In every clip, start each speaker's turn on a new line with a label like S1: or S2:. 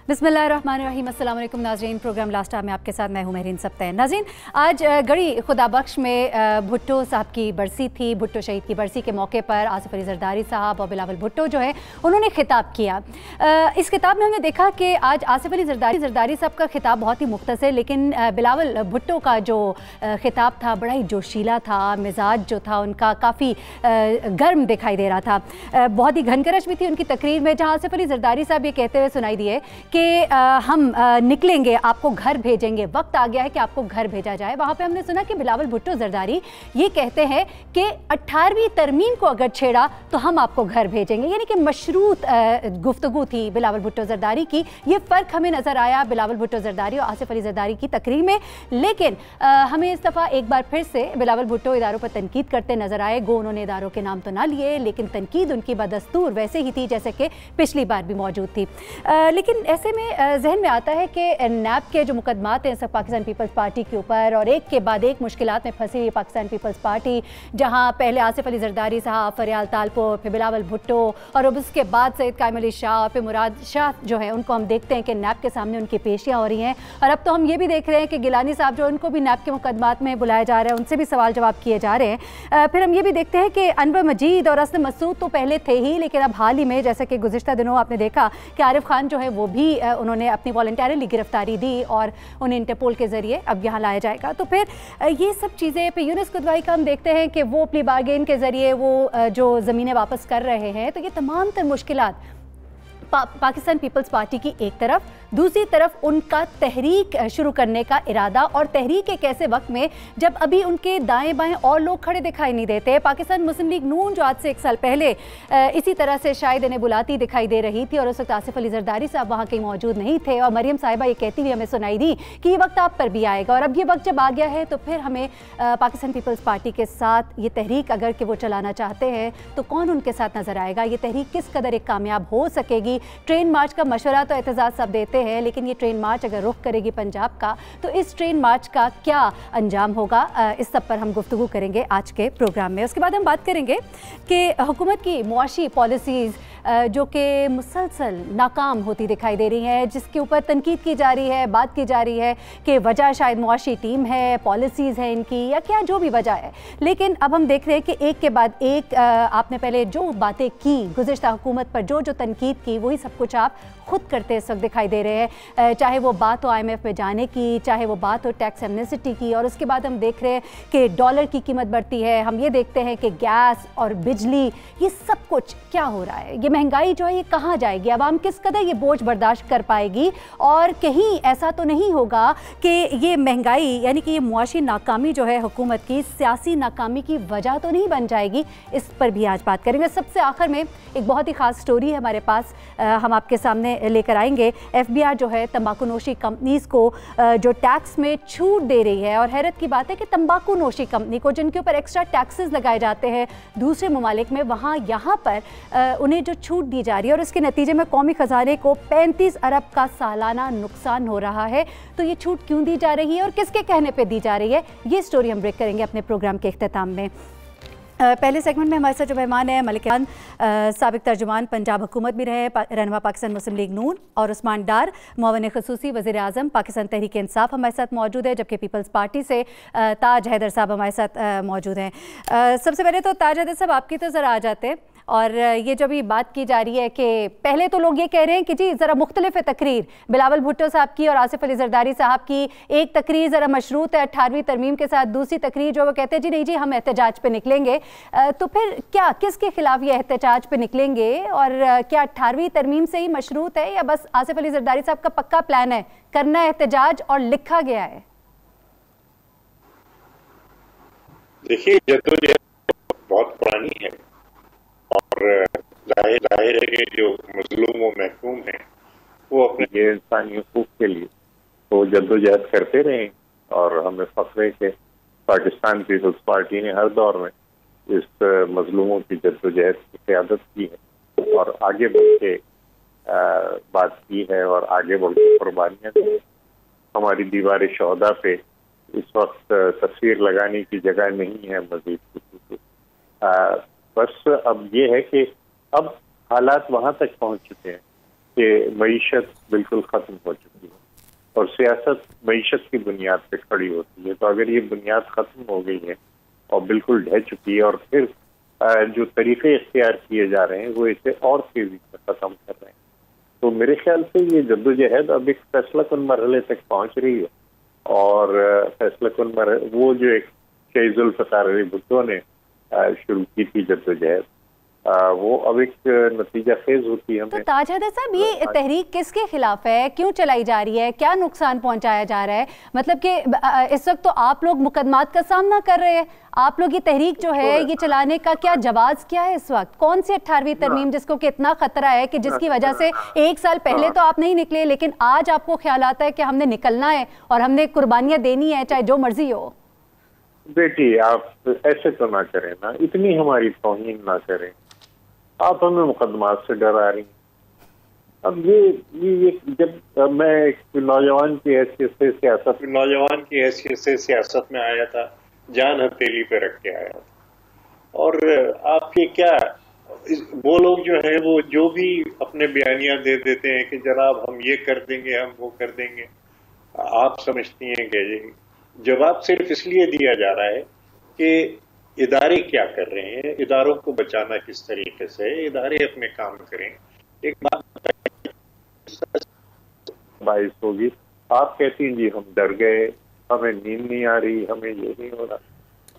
S1: बिस्मिल्लाहिर्रहमानिर्रहीम। अस्सलाम वालेकुम नाज़रीन, प्रोग्राम लास्ट टाइम में आपके साथ मैं हूं महरीन सब्तैन। नाज़रीन, आज गढ़ी खुदाबख्श में भुट्टो साहब की बरसी थी। भुट्टो शहीद की बरसी के मौके पर आसिफ अली ज़रदारी साहब और बिलावल भुट्टो जो है उन्होंने खिताब किया। इस खिताब में हमने देखा कि आज आसिफ अली ज़रदारी साहब का खिताब बहुत ही मुख्तसर, लेकिन बिलावल भुट्टो का जो खिताब था बड़ा ही जोशीला था। मिजाज जो था उनका काफ़ी गर्म दिखाई दे रहा था, बहुत ही घनकरश भी थी उनकी तकरीर में, जहाँ आसिफ अली ज़रदारी साहब ये कहते हुए सुनाई दिए कि हम निकलेंगे, आपको घर भेजेंगे, वक्त आ गया है कि आपको घर भेजा जाए। वहाँ पे हमने सुना कि बिलावल भुट्टो ज़रदारी ये कहते हैं कि 18वीं तरमीम को अगर छेड़ा तो हम आपको घर भेजेंगे, यानी कि मशरूत गुफ्तगू थी बिलावल भुट्टो ज़रदारी की। ये फ़र्क हमें नज़र आया बिलावल भुट्टो ज़रदारी और आसिफ अली ज़रदारी की तकरीर में। लेकिन हमें इस दफ़ा एक बार फिर से बिलावल भुट्टो इदारों पर तनकीद करते नज़र आए। गो उन्होंने इदारों के नाम तो ना लिए, लेकिन तनकीद उनकी बदस्तूर वैसे ही थी जैसे कि पिछली बार भी मौजूद थी। लेकिन ऐसे में जहन में आता है कि नैब के जो मुकदमात हैं सब पाकिस्तान पीपल्स पार्टी के ऊपर, और एक के बाद एक मुश्किलात में फंसी हुई पाकिस्तान पीपल्स पार्टी, जहां पहले आसिफ अली ज़रदारी साहब, फरियाल तालपुर, फिर बिलावल भुट्टो और अब उसके बाद सैयद कायम अली शाह, फिर मुराद शाह जो है उनको हम देखते हैं कि नैब के सामने उनकी पेशियाँ हो रही हैं। और अब तो हम ये भी देख रहे हैं कि गिलानी साहब जो उनको भी नैब के मुकदमात में बुलाया जा रहा है, उनसे भी सवाल जवाब किए जा रहे हैं। फिर हम ये भी देखते हैं कि अनवर मजीद और असलम मसूद तो पहले थे ही, लेकिन अब हाल ही में जैसे कि गुज़िश्ता दिनों आपने देखा कि आरिफ खान जो है वो भी उन्होंने अपनी वॉलंटरली गिरफ्तारी दी और उन्हें इंटरपोल के ज़रिए अब यहाँ लाया जाएगा। तो फिर ये सब चीज़ें फिर यूनुस कुदवाई का हम देखते हैं कि वो अपनी बारगेन के ज़रिए वो जो ज़मीनें वापस कर रहे हैं। तो ये तमाम तर मुश्किलात पाकिस्तान पीपल्स पार्टी की एक तरफ, दूसरी तरफ उनका तहरीक शुरू करने का इरादा, और तहरीक एक ऐसे वक्त में जब अभी उनके दाएं बाएं और लोग खड़े दिखाई नहीं देते। पाकिस्तान मुस्लिम लीग नून जो आज से 1 साल पहले इसी तरह से शायद इन्हें बुलाती दिखाई दे रही थी, और उस वक्त आसिफ अली ज़रदारी साहब वहाँ कहीं मौजूद नहीं थे, और मरियम साहिबा ये कहती हुई हमें सुनाई दी कि ये वक्त आप पर भी आएगा। और अब ये वक्त जब आ गया है तो फिर हमें पाकिस्तान पीपल्स पार्टी के साथ ये तहरीक अगर कि वो चलाना चाहते हैं तो कौन उनके साथ नज़र आएगा, ये तहरीक किस कदर एक कामयाब हो सकेगी। ट्रेन मार्च का मशवरा तो एतजाज़ सब देते हैं, लेकिन ये ट्रेन मार्च अगर रुख करेगी पंजाब का तो इस ट्रेन मार्च का क्या अंजाम होगा, इस सब पर हम गुफ्तगू करेंगे आज के प्रोग्राम में। उसके बाद हम बात करेंगे कि हुकूमत की मुआशी पॉलिसीज़ जो कि मुसलसल नाकाम होती दिखाई दे रही हैं, जिसके ऊपर तनकीद की जा रही है, बात की जा रही है कि वजह शायद मुआशी टीम है, पॉलिसीज़ हैं इनकी, या क्या जो भी वजह है। लेकिन अब हम देख रहे हैं कि एक के बाद एक आपने पहले जो बातें की गुज़िश्ता हुकूमत पर, जो तनकीद की, वही सब कुछ आप खुद करते इस वक्त दिखाई दे रहे हैं। चाहे वो बात हो IMF में जाने की, चाहे वो बात हो टैक्स एमनेस्टी की, और उसके बाद हम देख रहे हैं कि डॉलर की कीमत बढ़ती है। हम ये देखते हैं कि गैस और बिजली, ये सब कुछ क्या हो रहा है, ये महंगाई जो है ये कहाँ जाएगी, आवाम किस कदर ये बोझ बर्दाश्त कर पाएगी, और कहीं ऐसा तो नहीं होगा कि ये महंगाई यानी कि ये मुआशी नाकामी जो है हुकूमत की, सियासी नाकामी की वजह तो नहीं बन जाएगी। इस पर भी आज बात करेंगे। सबसे आखिर में एक बहुत ही ख़ास स्टोरी है हमारे पास, हम आपके सामने लेकर आएंगे। FBR जो है तंबाकू नोशी कंपनीज़ को जो टैक्स में छूट दे रही है, और हैरत की बात है कि तंबाकू नोशी कंपनी को जिनके ऊपर एक्स्ट्रा टैक्सेस लगाए जाते हैं दूसरे ममालिक में, वहाँ यहाँ पर उन्हें जो छूट दी जा रही है, और इसके नतीजे में कौमी ख़जाने को 35 अरब का सालाना नुकसान हो रहा है। तो ये छूट क्यों दी जा रही है और किसके कहने पर दी जा रही है, ये स्टोरी हम ब्रेक करेंगे अपने प्रोग्राम के इख्तिताम में। पहले सेगमेंट में हमारे साथ जो मेहमान है मलिक खान, साबिक तर्जुमान पंजाब हुकूमत भी रहे, रहनुमा पाकिस्तान मुस्लिम लीग नून, और उस्मान डार मुअव्विन ख़ुसूसी वज़ीर आज़म पाकिस्तान तहरीक इंसाफ हमारे साथ मौजूद है, जबकि पीपल्स पार्टी से ताज हैदर साहब हमारे साथ मौजूद हैं। सबसे पहले तो ताज हैदर साहब आपकी तो ज़रा आ जाते हैं, और ये जो भी बात की जा रही है कि पहले तो लोग ये कह रहे हैं कि जी ज़रा मुख्तलिफ है तकरीर बिलावल भुट्टो साहब की और आसिफ अली ज़रदारी साहब की। एक तकरीर ज़रा मशरूत है 18वीं तरमीम के साथ, दूसरी तकरीर जो वो कहते हैं जी नहीं जी हम एहतजाज पे निकलेंगे। तो फिर क्या, किसके खिलाफ ये एहतजाज पे निकलेंगे, और क्या 18वीं तरमीम से ही मशरूत है, या बस आसिफ अली ज़रदारी साहब का पक्का प्लान है करना एहतजाज और लिखा गया है?
S2: देखिए जद्दोजहद बहुत पुरानी है, और जाहिर है कि जो मजलूम व महकूम है वो अपने इंसानी हकूक के लिए वो जद्दोजहद करते रहे, और हमें फख्र है कि पाकिस्तान पीपल्स पार्टी ने हर दौर में इस मजलूमों की जद्दोजहद की क़यादत की है, और आगे बढ़ के बात की है, और आगे बढ़ के कुर्बानियाँ दी। हमारी दीवार शोहदा पे इस वक्त तस्वीर लगाने की जगह नहीं है मजीद। बस अब ये है कि अब हालात वहाँ तक पहुँच चुके हैं कि मईशत बिल्कुल ख़त्म हो चुकी है और सियासत मईशत की बुनियाद पे खड़ी होती है। तो अगर ये बुनियाद ख़त्म हो गई है और बिल्कुल ढह चुकी है और फिर जो तरीके इख्तियार किए जा रहे हैं वो इसे और तेजी से ख़त्म कर रहे हैं, तो मेरे ख्याल से ये जद्दोजहद अब एक फैसला कुन मरहले तक पहुँच रही है। और फैसला कुन वो जो एक शहीद जुल्फ़िकार अली भुट्टो ने शुरू की थी जद्दोजहद, वो अब एक नतीजा खेज होती है।
S1: तो ताज हैदर साहब, ये तहरीक किसके खिलाफ है, क्यों चलाई जा रही है, क्या नुकसान पहुंचाया जा रहा है? मतलब कि इस वक्त तो आप लोग मुकदमात का सामना कर रहे हैं, आप लोग ये तहरीक जो है ये चलाने का क्या जवाब क्या है इस वक्त? कौन सी 18वीं तरमीम जिसको कि इतना खतरा है कि जिसकी वजह से एक साल पहले तो आप नहीं निकले, लेकिन आज आपको ख्याल आता है कि हमने निकलना है और हमने कुर्बानियां देनी है चाहे जो मर्जी हो?
S2: बेटी, आप ऐसे तो ना करें ना, इतनी हमारी तौहीन ना करें। आप हमें मुकदमात से डरा रही हैं। अब ये जब मैं एक नौजवान की हैसियत से सियासत में आया था, जान हथेली पे रख के आया था, और आपके क्या वो लोग जो है वो जो भी अपने बयानियां दे देते हैं कि जनाब हम ये कर देंगे, हम वो कर देंगे, आप समझती हैं कि जवाब सिर्फ इसलिए दिया जा रहा है कि इदारे क्या कर रहे हैं, इदारों को बचाना किस तरीके से, इदारे अपने काम करें। एक बात बाइस होगी, आप कहती हैं जी हम डर गए, हमें नींद नहीं आ रही, हमें ये नहीं हो रहा।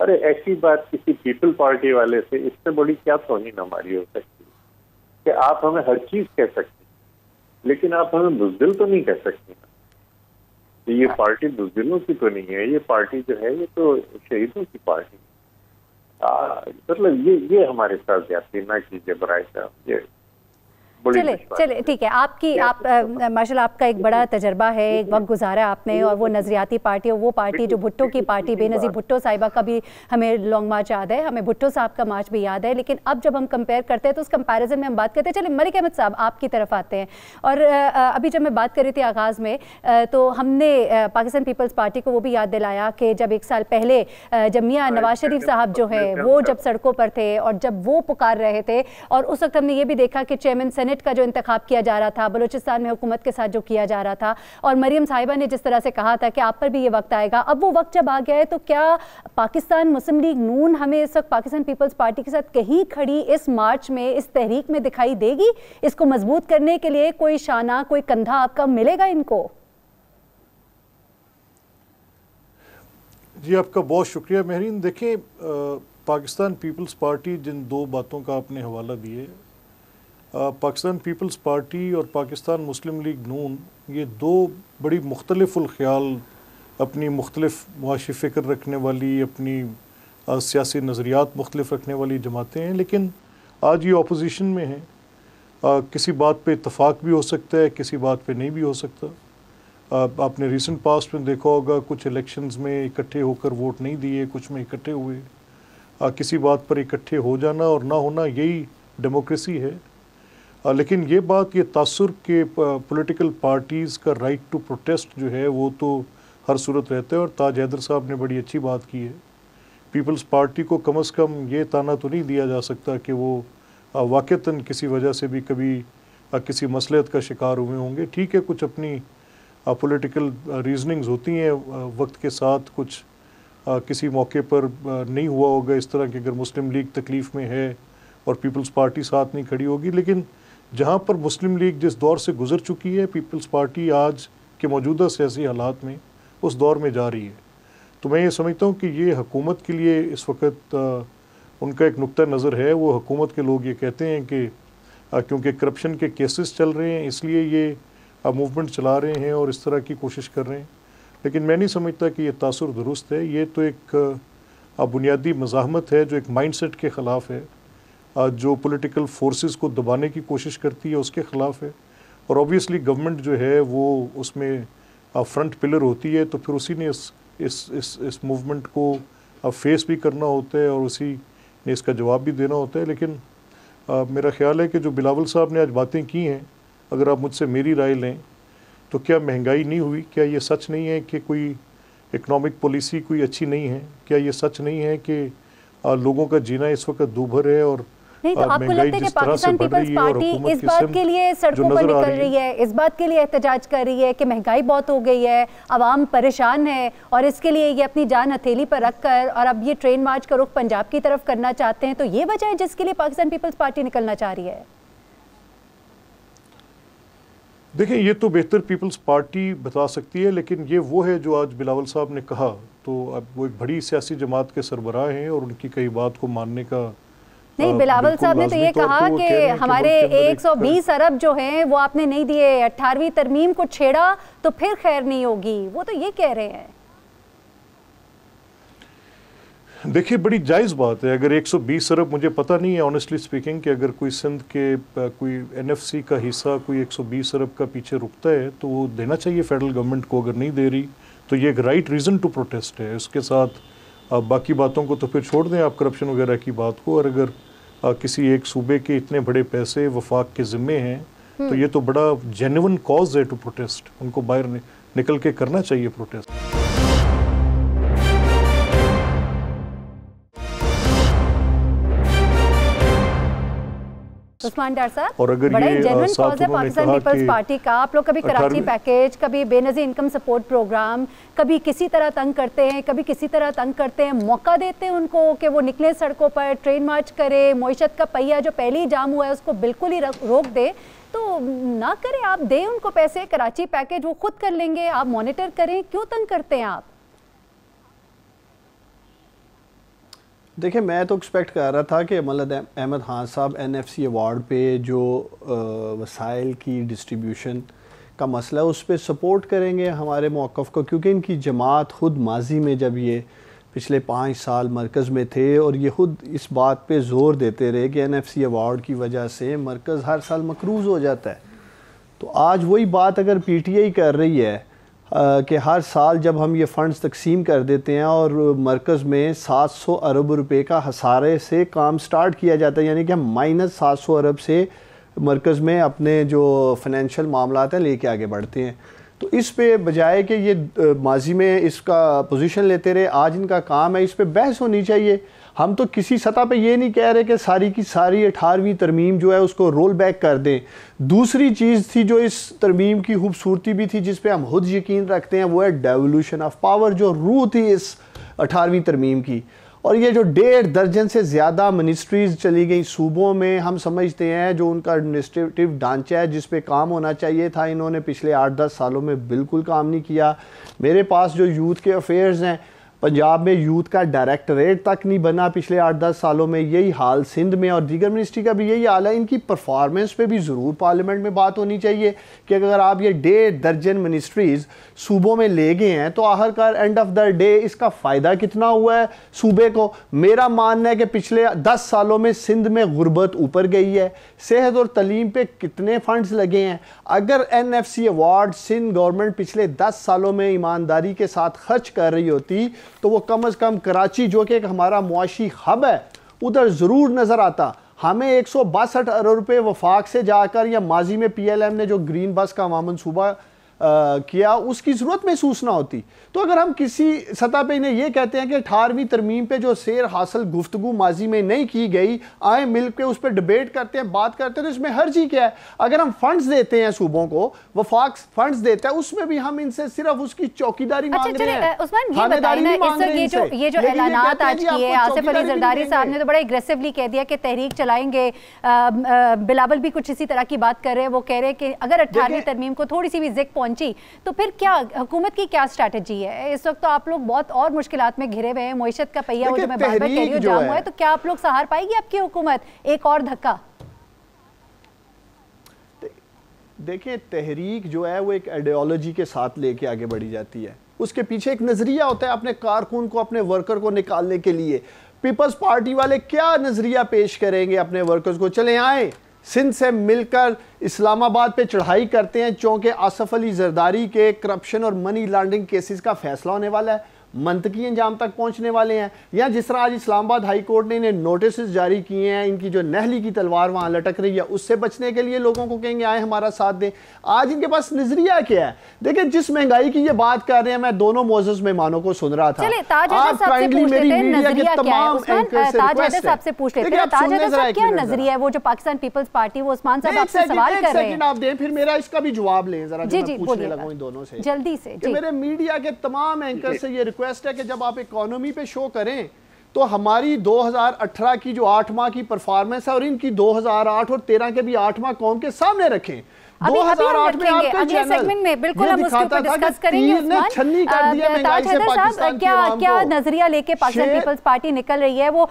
S2: अरे ऐसी बात किसी पीपल पार्टी वाले से इससे बड़ी क्या तौहीन हमारी हो सकती है कि आप हमें हर चीज कह सकते हैं लेकिन आप हमें बुज़दिल तो नहीं कह सकते ना। तो ये पार्टी बुज़दिलों की तो नहीं है, ये पार्टी जो है ये तो शहीदों की पार्टी है। मतलब ये हमारे साथ ज्यादती ना कीजिए बराए साहब, ये
S1: चले ठीक है। आप माशाल्लाह आपका एक बड़ा तजर्बा है, एक वक्त गुजारा आपने, और वो नजरियाती पार्टी और वो पार्टी जो भुट्टो की पार्टी, बेनज़ीर भुट्टो साहिबा का भी हमें लॉन्ग मार्च याद है, हमें भुट्टो साहब का मार्च भी याद है। लेकिन अब जब हम कंपेयर करते हैं तो उस कंपैरिजन में हम बात करते हैं। चले मलिक अहमद साहब आपकी तरफ आते हैं, और अभी जब मैं बात कर रही थी आगाज़ में तो हमने पाकिस्तान पीपल्स पार्टी को वो भी याद दिलाया कि जब एक साल पहले जब मियां नवाज शरीफ साहब जो है वो जब सड़कों पर थे और जब वो पुकार रहे थे, और उस वक्त हमने ये भी देखा कि चेयरमैन सेनेट का जो इंतखाब किया जा रहा था बलूचिस्तान में हुकूमत के साथ जो किया जा रहा था, और मरियम साहिबा ने जिस तरह से कहा था कि आप पर भी ये वक्त आएगा, अब वो वक्त जब आ गया है, तो क्या पाकिस्तान मुस्लिम लीग नून हमें इस वक्त पाकिस्तान पीपल्स पार्टी के साथ कहीं खड़ी इस मार्च में, इस तहरीक में दिखाई देगी? इसको मजबूत करने के लिए कोई शाना, कोई कंधा आपका मिलेगा इनको?
S3: जी आपका बहुत शुक्रिया महरीन। देखिए पाकिस्तान पीपल्स पार्टी जिन दो बातों का आपने हवाला दिए, पाकिस्तान पीपल्स पार्टी और पाकिस्तान मुस्लिम लीग नून, ये दो बड़ी मुख्तलिफुल ख्याल, अपनी मुख्तलिफ मुआशी फ़िक्र रखने वाली, अपनी सियासी नज़रियात मुख्तलिफ रखने वाली जमातें हैं, लेकिन आज ये अपोजिशन में हैं। किसी बात पे इत्तफ़ाक़ भी हो सकता है, किसी बात पे नहीं भी हो सकता। आपने रिसेंट पास्ट में देखा होगा कुछ इलेक्शंस में इकट्ठे होकर वोट नहीं दिए, कुछ में इकट्ठे हुए। किसी बात पर इकट्ठे हो जाना और ना होना यही डेमोक्रेसी है। लेकिन ये बात, ये तासुर के पॉलिटिकल पार्टीज़ का राइट टू प्रोटेस्ट जो है वो तो हर सूरत रहता है, और ताज हैदर साहब ने बड़ी अच्छी बात की है। पीपल्स पार्टी को कम से कम ये ताना तो नहीं दिया जा सकता कि वो वाक़तन किसी वजह से भी कभी किसी मसलहत का शिकार हुए होंगे। ठीक है, कुछ अपनी पॉलिटिकल रीजनिंग्स होती हैं वक्त के साथ, कुछ किसी मौके पर नहीं हुआ होगा इस तरह कि अगर मुस्लिम लीग तकलीफ़ में है और पीपल्स पार्टी साथ नहीं खड़ी होगी, लेकिन जहाँ पर मुस्लिम लीग जिस दौर से गुज़र चुकी है, पीपल्स पार्टी आज के मौजूदा सियासी हालात में उस दौर में जा रही है। तो मैं ये समझता हूँ कि ये हुकूमत के लिए इस वक्त उनका एक नुक्ता नज़र है। वो हुकूमत के लोग ये कहते हैं कि क्योंकि करप्शन के केसेस चल रहे हैं इसलिए ये मूवमेंट चला रहे हैं और इस तरह की कोशिश कर रहे हैं, लेकिन मैं नहीं समझता कि ये तासुर दुरुस्त है। ये तो एक बुनियादी मज़ाहमत है जो एक माइंडसेट के ख़िलाफ़ है, जो पॉलिटिकल फोर्सेस को दबाने की कोशिश करती है उसके ख़िलाफ़ है। और ऑब्वियसली गवर्नमेंट जो है वो उसमें फ्रंट पिलर होती है, तो फिर उसी ने इस मूवमेंट को फेस भी करना होता है और उसी ने इसका जवाब भी देना होता है। लेकिन मेरा ख़्याल है कि जो बिलावल साहब ने आज बातें की हैं, अगर आप मुझसे मेरी राय लें तो क्या महंगाई नहीं हुई? क्या ये सच नहीं है कि कोई इकनॉमिक पॉलिसी कोई अच्छी नहीं है? क्या ये सच नहीं है कि लोगों का जीना इस वक्त दूभर है और
S1: नहीं तो आपको लगता है कि पाकिस्तान पीपल्स पार्टी इस बात के लिए सड़कों पर निकल रही है, इस बात के लिए एहतजाज कर रही है कि महंगाई बहुत हो गई है, आवाम परेशान है और इसके लिए ये अपनी जान हथेली पर रखकर और अब ये ट्रेन मार्च का रुख पंजाब की तरफ करना चाहते हैं, तो ये वजह है जिसके लिए पाकिस्तान पीपल्स पार्टी निकलना चाह रही है?
S3: देखिए, ये तो बेहतर पीपल्स पार्टी बता सकती है, लेकिन ये वो है जो आज बिलावल साहब ने कहा, तो अब वो एक बड़ी सियासी जमात के सरबराह हैं और उनकी कई बात को मानने का
S1: नहीं, बिलावल साहब ने तो ये कहा कि हमारे 120 अरब जो हैं वो आपने नहीं दिए, 18वीं तरमीम को छेड़ा तो फिर खैर नहीं होगी, वो तो ये कह रहे हैं।
S3: देखिए, बड़ी जायज़ बात है अगर 120 अरब, मुझे पता नहीं है ऑनेस्टली स्पीकिंग कि अगर कोई सिंध के कोई एनएफसी का हिस्सा कोई 120 अरब का पीछे रुकता है तो वो देना चाहिए फेडरल गवर्नमेंट को, अगर नहीं दे रही तो ये एक राइट रीज़न टू प्रोटेस्ट है। उसके साथ आप बाकी बातों को तो फिर छोड़ दें, आप करप्शन वगैरह की बात को, और अगर किसी एक सूबे के इतने बड़े पैसे वफाक के ज़िम्मे हैं तो ये तो बड़ा जेन्युइन कॉज है टू प्रोटेस्ट, उनको बाहर निकल के करना चाहिए प्रोटेस्ट।
S1: उस्मान डार साहब,
S3: और अगर
S1: बड़ा
S3: ये
S1: जेन्युइन कॉज है पाकिस्तान पीपल्स पार्टी का, आप लोग कभी कराची पैकेज, कभी बेनज़ीर इनकम सपोर्ट प्रोग्राम, कभी किसी तरह तंग करते हैं, कभी किसी तरह तंग करते हैं, मौका देते हैं उनको कि वो निकले सड़कों पर, ट्रेन मार्च करे, मईशत का पहिया जो पहले ही जाम हुआ है उसको बिल्कुल ही रोक दे, तो ना करें, आप दें उनको पैसे, कराची पैकेज वो खुद कर लेंगे, आप मॉनिटर करें, क्यों तंग करते हैं आप?
S4: देखिए, मैं तो एक्सपेक्ट कर रहा था कि अमल अहमद खान साहब एनएफसी अवार्ड पे जो वसाइल की डिस्ट्रीब्यूशन का मसला है उस पर सपोर्ट करेंगे हमारे मौक़िफ़ को, क्योंकि इनकी जमात खुद माजी में जब ये पिछले 5 साल मरकज़ में थे और ये खुद इस बात पे ज़ोर देते रहे कि एनएफसी अवार्ड की वजह से मरकज़ हर साल मकरूज़ हो जाता है, तो आज वही बात अगर पीटीआई कर रही है कि हर साल जब हम ये फ़ंड्स तकसीम कर देते हैं और मरकज़ में 700 अरब रुपए का हसारे से काम स्टार्ट किया जाता है, यानी कि हम -700 अरब से मरकज़ में अपने जो फाइनेंशियल मामलात हैं लेके आगे बढ़ते हैं, तो इस पे बजाय कि ये माजी में इसका पोजीशन लेते रहे, आज इनका काम है इस पे बहस होनी चाहिए। हम तो किसी सतह पे ये नहीं कह रहे कि सारी की सारी 18वीं तरमीम जो है उसको रोल बैक कर दें। दूसरी चीज़ थी जो इस तरमीम की खूबसूरती भी थी जिस पे हम खुद यकीन रखते हैं, वो है डेवोल्यूशन ऑफ पावर, जो रूह थी इस 18वीं तरमीम की। और ये जो 1.5 दर्जन से ज़्यादा मिनिस्ट्रीज़ चली गई सूबों में, हम समझते हैं जो उनका एडमिनिस्ट्रेटिव ढांचा है जिस पे काम होना चाहिए था, इन्होंने पिछले 8-10 सालों में बिल्कुल काम नहीं किया। मेरे पास जो यूथ के अफेयर्स हैं, पंजाब में यूथ का डायरेक्टरेट तक नहीं बना पिछले 8-10 सालों में, यही हाल सिंध में और दीगर मिनिस्ट्री का भी यही हाल है। इनकी परफॉर्मेंस पे भी ज़रूर पार्लियामेंट में बात होनी चाहिए कि अगर आप ये 1.5 दर्जन मिनिस्ट्रीज़ सूबों में ले गए हैं तो आखिरकार एंड ऑफ द डे इसका फ़ायदा कितना हुआ है सूबे को। मेरा मानना है कि पिछले 10 सालों में सिंध में गुर्बत ऊपर गई है, सेहत और तलीम पे कितने फंड्स लगे हैं। अगर एनएफसी अवार्ड सिंध गवर्नमेंट पिछले 10 सालों में ईमानदारी के साथ खर्च कर रही होती तो वो कम अज़ कम कराची जो कि एक हमारा मुआशी हब है उधर ज़रूर नज़र आता। हमें 162 अरब रुपये वफाक से जाकर या माजी में पीएलएम ने जो ग्रीन बस का अवाम मनसूबा किया उसकी ज़रूरत महसूस ना होती। तो अगर हम किसी सतह पे इन्हें ये कहते हैं कि 18वीं तरमीम पे जो सैर हासिल गुफ्तगू माजी में नहीं की गई, आए मिल के उस पर डिबेट करते हैं, बात करते हैं, तो इसमें हर्ज ही क्या है। अगर हम फंड्स देते हैं सूबों को, वफाक फंड्स देता है, उसमें भी हम इनसे सिर्फ उसकी चौकीदारी मांग रहे हैं।
S1: उस्मान, ये बताइए ना, इस वक्त ये जो ऐलानात आज किए आसिफ अली जरदारी साहब ने तो बड़ा एग्रेसिवली कह दिया कि तहरीक चलाएंगे। बिलावल भी कुछ इसी तरह की बात कर रहे हैं, वो कह रहे हैं कि अगर 18वीं तरमीम को थोड़ी सी भी ज़िक तो फिर क्या हुकूमत की क्या स्ट्रैटेजी है? इस वक्त तो आप लोग बहुत और मुश्किलात में घिरे हुए हैं, मईशत का पहिया वो जो मैं बार बार कह रही हूँ जाम हुआ है, तो क्या आप लोग सहार पाएगी आपकी हुकूमत एक और धक्का?
S4: देखिए, तहरीक जो है वो एक आइडियोलॉजी के साथ लेके आगे बढ़ी जाती है, उसके पीछे एक नजरिया होता है अपने कारकुन को, अपने वर्कर को निकालने के लिए। पीपल्स पार्टी वाले क्या नजरिया पेश करेंगे अपने वर्कर्स को? चले आए सिंध से मिलकर इस्लामाबाद पे चढ़ाई करते हैं, चूँकि आसिफ अली जरदारी के करप्शन और मनी लॉन्ड्रिंग केसेस का फैसला होने वाला है। मंतकी अंजाम तक पहुंचने वाले हैं। या जिस तरह आज इस्लामाबाद हाई कोर्ट ने इन्हें नोटिस जारी किए हैं, इनकी जो नहली की तलवार वहां लटक रही है, उससे बचने के लिए लोगों को कहेंगे आए हमारा साथ दें। आज इनके पास नजरिया क्या है? देखिए, जिस महंगाई की ये बात कर रहे हैं, मैं दोनों मोअज़्ज़ज़ मेहमानों को सुन रहा था।
S1: आप काइंडली मेरी मीडिया के तमाम एंकर से रिक्वेस्ट है, आपसे पूछ लेते हैं ताज हैदर साहब क्या नजरिया है वो जो पाकिस्तान पीपल्स पार्टी, वो उस्मान साहब आपसे सवाल कर रहे हैं।
S4: आप दें, फिर मेरा इसका भी जवाब लें जरा, जो मैं पूछने लगा हूं इन दोनों से
S1: जल्दी से।
S4: मेरे मीडिया के तमाम एंकर से ये रिक्वेस्ट है कि जब आप इकोनॉमी पे शो करें तो हमारी 2018 की जो 8 माह की परफॉर्मेंस है और इनकी 2008 और 13 के भी 8 माह कौम के सामने रखें।
S1: 2008 में अगले सेगमेंट में बिल्कुल हम उसके ऊपर डिस्कस करेंगे। ताज हैदर साहब क्या नजरिया लेके पाकिस्तान पीपल्स पार्टी निकल रही है? वो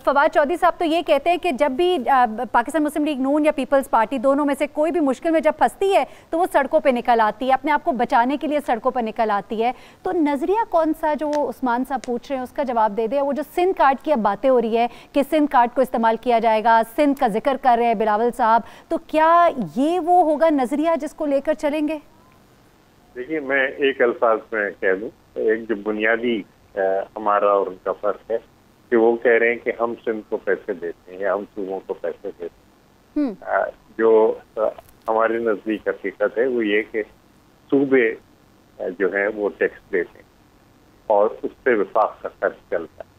S1: फवाद चौधरी साहब तो ये कहते हैं कि जब भी पाकिस्तान मुस्लिम लीग नून या पीपल्स पार्टी दोनों में से कोई भी मुश्किल में जब फंसती है तो वो सड़कों पे निकल आती है, अपने आप को बचाने के लिए सड़कों पर निकल आती है। तो नजरिया कौन सा जो उस्मान साहब पूछ रहे हैं उसका जवाब दे दे। वो जो सिंध कार्ड की अब बातें हो रही है कि सिंध कार्ड को इस्तेमाल किया जाएगा, सिंध का जिक्र कर रहे हैं बिलावल साहब, तो क्या ये वो होगा नजरिया जिसको लेकर चलेंगे?
S2: देखिए, मैं एक अल्फाज में कह दूं, एक जो बुनियादी हमारा और उनका फर्क है कि वो कह रहे हैं कि हम सिंध को पैसे देते हैं या हम सूबों को पैसे देते हैं। जो हमारे नजदीक हकीकत है वो ये कि सूबे जो है वो टैक्स देते हैं और उससे विफाक का खर्च चलता है।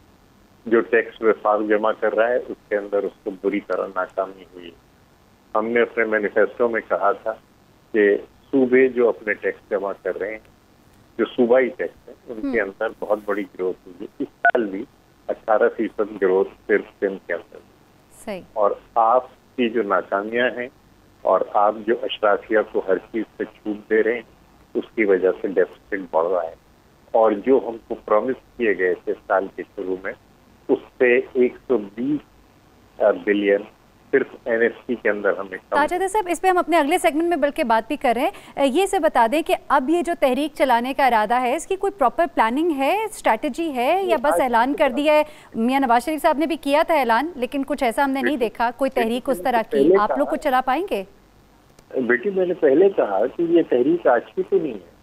S2: जो टैक्स विफाक जमा कर रहा है उसके अंदर उसको बुरी तरह नाकामी हुई है। हमने अपने मैनिफेस्टो में कहा था कि सूबे जो अपने टैक्स जमा कर रहे हैं, जो सूबाई टैक्स है, उनके अंदर बहुत बड़ी ग्रोथ हुई है। इस साल भी 18% ग्रोथ सिर्फ सिंध के अंदर।
S1: सही। और
S2: आपकी जो नाकामियां हैं और आप जो अशराफिया को हर चीज से छूट दे रहे हैं, उसकी वजह से डेफिसिट बढ़ रहा है। और जो हमको प्रॉमिस किए गए थे साल के शुरू में, उससे 120 बिलियन सिर्फ एनएफसी के अंदर हमें।
S1: ताज हैदर साहब, इस पे हम अपने अगले सेगमेंट में बल्कि बात भी कर रहे हैं। ये से बता दें कि अब ये जो तहरीक चलाने का इरादा है, इसकी कोई प्रॉपर प्लानिंग है, स्ट्रैटेजी है, या बस ऐलान कर दिया है? मियां नवाज शरीफ साहब ने भी किया था ऐलान, लेकिन कुछ ऐसा हमने नहीं देखा, कोई तहरीक उस तरह की। आप लोग कुछ चला पाएंगे?
S2: बेटी, मैंने पहले कहा कि ये तहरीक आज की तो नहीं है।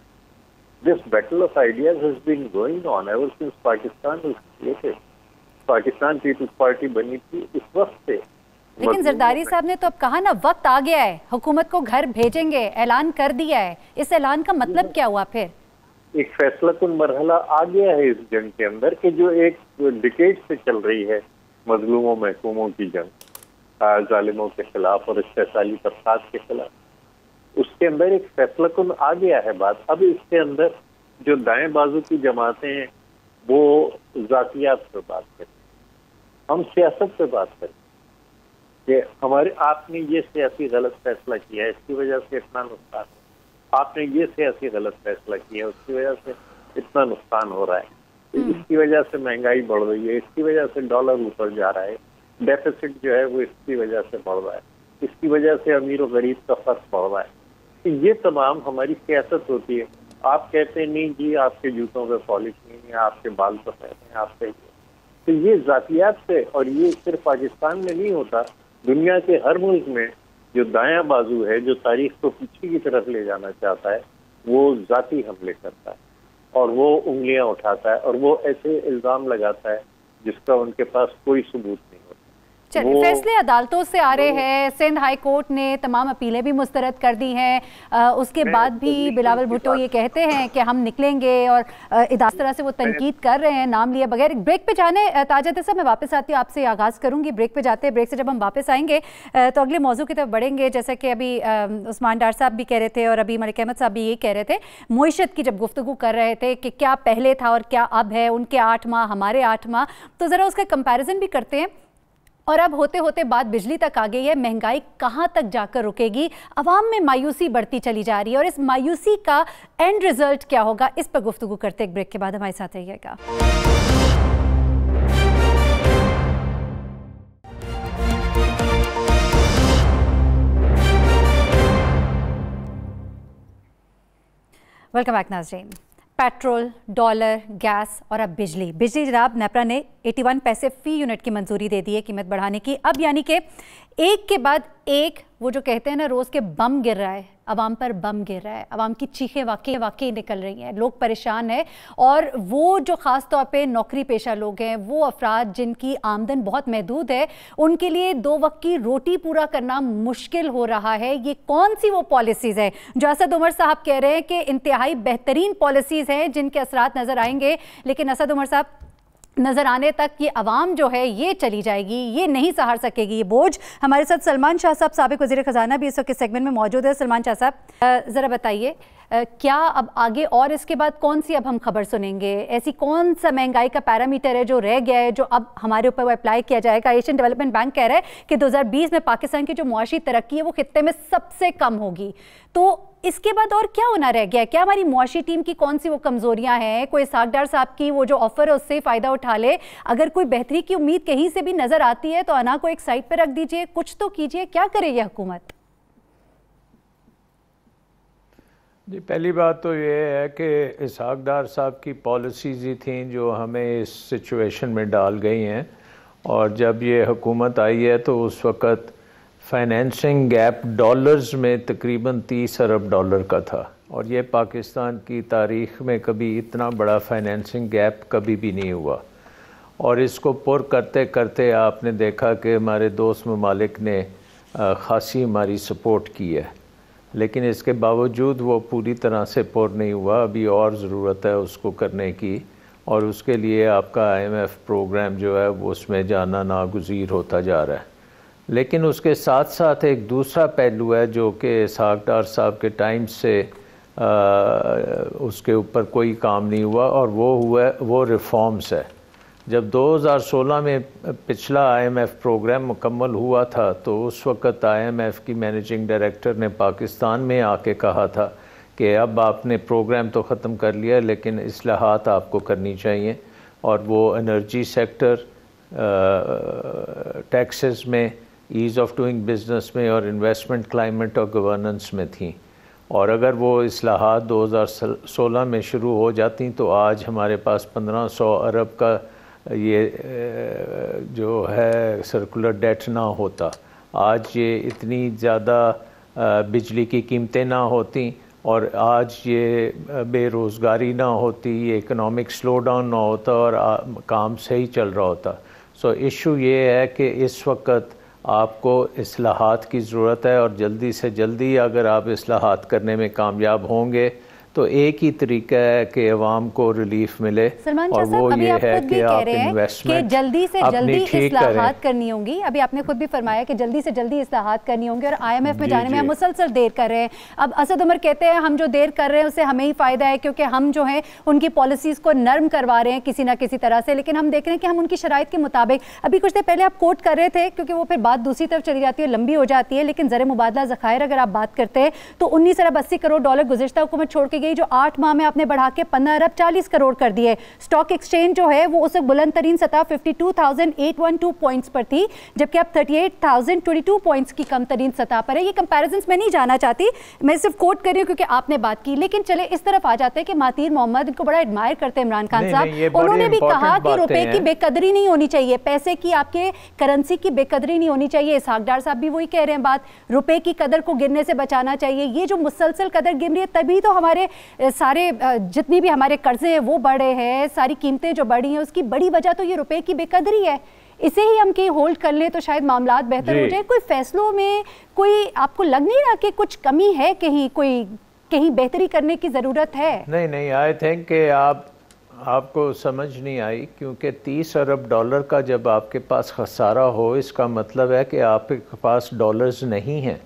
S2: This battle of ideas has been going on ever since Pakistan was created. Pakistan Peoples Party बनी थी इस वक्त से।
S1: लेकिन जरदारी साहब ने तो अब कहा ना, वक्त आ गया है, हुकूमत को घर भेजेंगे, ऐलान कर दिया है। इस ऐलान का मतलब क्या हुआ फिर?
S2: एक फैसलाकुन मरहला आ गया है इस जंग के अंदर कि जो एक डिकेड से चल रही है, मजलूमों महकूमों की जंग, जालिमों के खिलाफ और इस्तेसाली तबकात के खिलाफ, उसके अंदर एक फैसलाकुन आ गया है बात। अब इसके अंदर जो दाएं बाजू की जमातें हैं वो जातियात पर बात करें, हम सियासत पे बात करें कि हमारे आपने ये सियासी गलत फैसला किया है, इसकी वजह से इतना नुकसान है, आपने ये सियासी गलत फैसला किया है, उसकी वजह से इतना नुकसान हो रहा है, इसकी वजह से महंगाई बढ़ रही है, इसकी वजह से डॉलर ऊपर जा रहा है, डेफिसिट जो है वो इसकी वजह से बढ़ रहा है, इसकी वजह से अमीर और गरीब का फर्क बढ़ रहा है। तो ये तमाम हमारी सियासत होती है। आप कहते हैं नहीं जी आपके जूतों पे पॉलिश नहीं है, आपके बाल तो पहने हैं, आपके, तो ये जातियात से, और ये सिर्फ पाकिस्तान में नहीं होता, दुनिया के हर मुल्क में जो दायां बाजू है, जो तारीख को पीछे की तरफ ले जाना चाहता है, वो जाती हमले करता है और वो उंगलियां उठाता है और वो ऐसे इल्जाम लगाता है जिसका उनके पास कोई सबूत नहीं होता।
S1: चलिए, फैसले अदालतों से आ रहे हैं। सिंध हाई कोर्ट ने तमाम अपीलें भी मुस्तरद कर दी हैं। उसके बाद भी बिलावल भुट्टो ये कहते हैं कि हम निकलेंगे, और इस तरह से वो तनकीद कर रहे हैं नाम लिए बगैर। ब्रेक पे जाने ताज हैदर साहब, मैं वापस आती हूँ, आपसे आगाज़ करूँगी। ब्रेक पे जाते हैं, ब्रेक से जब हम वापस आएंगे तो अगले मौजू की तरफ बढ़ेंगे। जैसा कि अभी उस्मान डार साहब भी कह रहे थे और अभी मलिक अहमद साहब भी ये कह रहे थे, मुईशत की जब गुफ्तगू कर रहे थे कि क्या पहले था और क्या अब है, उनके 8 माह हमारे 8 माह, तो ज़रा उसका कंपैरिजन भी करते हैं। और अब होते होते बात बिजली तक आ गई है। महंगाई कहां तक जाकर रुकेगी? अवाम में मायूसी बढ़ती चली जा रही है, और इस मायूसी का एंड रिजल्ट क्या होगा, इस पर गुफ्तगू करते एक ब्रेक के बाद। हमारे साथ रहिएगा। वेलकम बैक नाज़रीन। पेट्रोल, डॉलर, गैस और अब बिजली जनाब, नेपरा ने 81 पैसे फी यूनिट की मंजूरी दे दी है कीमत बढ़ाने की। अब यानी कि एक के बाद एक वो जो कहते हैं ना रोज़ के बम गिर रहा है, अवाम पर बम गिर रहा है, अवाम की चीखें वाकई निकल रही हैं, लोग परेशान हैं। और वो जो ख़ास तौर पे नौकरी पेशा लोग हैं, वो अफराद जिनकी आमदन बहुत महदूद है, उनके लिए 2 वक्त की रोटी पूरा करना मुश्किल हो रहा है। ये कौन सी वो पॉलिसीज़ है जो असद उमर साहब कह रहे हैं कि इंतहाई बेहतरीन पॉलिसीज़ हैं जिनके असरात नज़र आएंगे, लेकिन असद उमर साहब नज़र आने तक ये अवाम जो है ये चली जाएगी, ये नहीं सहार सकेगी ये बोझ। हमारे साथ सलमान शाह साहब, साबिक वज़ीर ख़जाना, भी इस वक्त सेगमेंट में मौजूद है। सलमान शाह साहब, ज़रा बताइए क्या अब आगे और इसके बाद कौन सी अब हम खबर सुनेंगे? ऐसी कौन सा महंगाई का पैरामीटर है जो रह गया है, जो अब हमारे ऊपर वो अप्लाई किया जाएगा? एशियन डेवलपमेंट बैंक कह रहा है कि 2020 में पाकिस्तान की जो मुआशी तरक्की है वो खित्ते में सबसे कम होगी। तो इसके बाद और क्या होना रह गया है? क्या हमारी मुआशी टीम की कौन सी वो कमजोरियां हैं? कोई इसहाक डार साहब की वो जो ऑफर है उससे फ़ायदा उठा ले। अगर कोई बेहतरी की उम्मीद कहीं से भी नज़र आती है तो अना को एक साइड पर रख दीजिए, कुछ तो कीजिए। क्या करे ये हुकूमत?
S5: जी, पहली बात तो ये है कि इसहाक डार साहब की पॉलिसीज़ ही थी जो हमें इस सिचुएशन में डाल गई हैं। और जब ये हुकूमत आई है तो उस वक़्त फाइनेंसिंग गैप डॉलर्स में तकरीबन 30 अरब डॉलर का था, और ये पाकिस्तान की तारीख़ में कभी इतना बड़ा फाइनेंसिंग गैप कभी भी नहीं हुआ। और इसको पुर करते करते आपने देखा कि हमारे दोस्त ममालिक ने ख़ासी हमारी सपोर्ट की है, लेकिन इसके बावजूद वो पूरी तरह से पुर नहीं हुआ। अभी और ज़रूरत है उसको करने की, और उसके लिए आपका IMF प्रोग्राम जो है वो उसमें जाना नागुज़ीर होता जा रहा है। लेकिन उसके साथ साथ एक दूसरा पहलू है जो कि इसहाक डार साहब के टाइम से उसके ऊपर कोई काम नहीं हुआ, और वो रिफॉर्म्स है। जब 2016 में पिछला IMF प्रोग्राम मुकम्मल हुआ था तो उस वक़्त IMF की मैनेजिंग डायरेक्टर ने पाकिस्तान में आके कहा था कि अब आपने प्रोग्राम तो ख़त्म कर लिया लेकिन इस्लाहात आपको करनी चाहिए, और वो एनर्जी सेक्टर, टैक्सेस में, ईज़ ऑफ डूइंग बिज़नेस में, और इन्वेस्टमेंट क्लाइमेट और गवर्नेंस में थी। और अगर वो इस्लाहात 2016 में शुरू हो जाती तो आज हमारे पास 1500 अरब का ये जो है सर्कुलर डेट ना होता, आज ये इतनी ज़्यादा बिजली की कीमतें ना होती, और आज ये बेरोज़गारी ना होती, ये इकोनॉमिक स्लो डाउन ना होता, और काम सही चल रहा होता। सो इशू ये है कि इस वक्त आपको इस्लाहात की ज़रूरत है, और जल्दी से जल्दी अगर आप इस्लाहात करने में कामयाब होंगे तो एक ही तरीका है कि अवाम को रिलीफ मिले, और वो ये है कि आप इन्वेस्टमेंट
S1: जल्दी से जल्दी इस्लाहात करनी होंगी। अभी आपने खुद भी फरमाया कि जल्दी से जल्दी इस्लाहात करनी होंगी, और IMF में जाने में हम मुसलसल देर कर रहे हैं। अब असद उमर कहते हैं हम जो देर कर रहे हैं उससे हमें ही फ़ायदा है, क्योंकि हम जो है उनकी पॉलिसीज़ को नर्म करवा रहे हैं किसी ना किसी तरह से। लेकिन हम देख रहे हैं कि हम उनकी शराइत के मुताबिक, अभी कुछ देर पहले आप कोट कर रहे थे, क्योंकि वो फिर बात दूसरी तरफ चली जाती है, लंबी हो जाती है, लेकिन ज़र मुबादला ज़खायर अगर आप बात करते हैं तो 19 अरब 80 करोड़ डॉलर गुज़िश्ता हुकूमत छोड़ के गई, जो 8 माह में आपने बढ़ा के 15 अरब 40 करोड़ कर दिए। स्टॉक एक्सचेंज जो है वो उस बुलंद तरीन सतह 52,812 पॉइंट्स पर थी, जबकि अब 38,022 पॉइंट्स की कम तरीन सतह पर है। ये कंपैरिजंस मैं नहीं जाना चाहती, मैं सिर्फ कोट कर रही हूँ क्योंकि आपने बात की। लेकिन चले इस तरफ आ जाते हैं कि महातीर मोहम्मद, इनको बड़ा एडमायर करते हैं इमरान खान साहब, उन्होंने भी कहा कि रुपए की बेकदरी नहीं होनी चाहिए, पैसे की, आपके करेंसी की बेकदरी नहीं होनी चाहिए। इसहाक डार साहब भी वही कह रहे हैं बात, रुपए की कदर को गिरने से बचाना चाहिए। ये जो मुसलसल कदर गिर रही है, तभी तो हमारे सारे जितनी भी हमारे कर्जे हैं वो बढ़े हैं, सारी कीमतें जो बढ़ी हैं उसकी बड़ी वजह तो ये रुपए की बेकदरी है। इसे ही हम कहीं होल्ड कर लें तो शायद मामलात बेहतर हो जाए। कोई फैसलों में कोई आपको लग नहीं रहा कि कुछ कमी है, कहीं बेहतरी करने की ज़रूरत है?
S5: नहीं, आई थिंक कि आपको समझ नहीं आई, क्योंकि 30 अरब डॉलर का जब आपके पास खसारा हो, इसका मतलब है कि आपके पास डॉलर्स नहीं हैं,